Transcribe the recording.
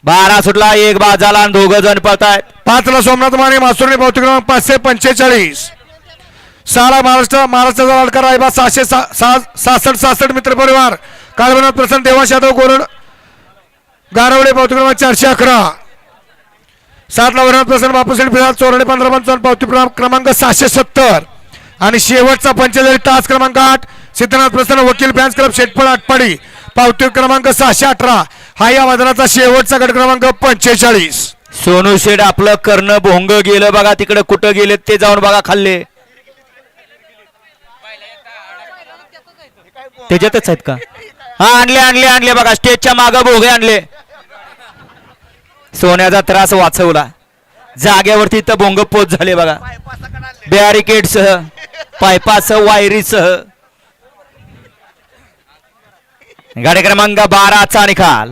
12 सुटला, एक बाद झाला आणि दोघं जण पळतायत. 5 ला सोमनाथ माने मासुर्णी पावती क्रमांक 545. 6 ला महाराष्ट्राचा लाडका रायबा 666 मित्र परिवार काळवनाथ प्रसन्न देवाश यादव गोरड गारवडे पावती क्रमांक 411. 7 ला वरनाथ प्रसन्न बापूसेठ फिराल चोरडे 1555 पावती क्रमांक 670. आणि शेवटचा पंचेचाळीस तास क्रमांक 8 सिद्धनाथ प्रसन्न वकील फॅन्स क्लब शेटफळ आटपाडी पावती क्रमांक 618. हा या मैदानाचा शेवटचा गट क्रमांक 45. सोनू शेठ आपलं कर्ण भोंग गेलं बघा, तिकडे कुठं गेले ते जाऊन बघा खाल्ले. त्याच्यातच आहेत का? हा, आणले आणले आणले बघा, स्टेजच्या मागं भोगे आणले. सोन्याचा त्रास वाचवला. जागेवरती इथं भोंग पोच झाले बघा, बॅरिकेड सह, पायपासह, वायरीसह. गाडी क्रमांक 12चा निकाल.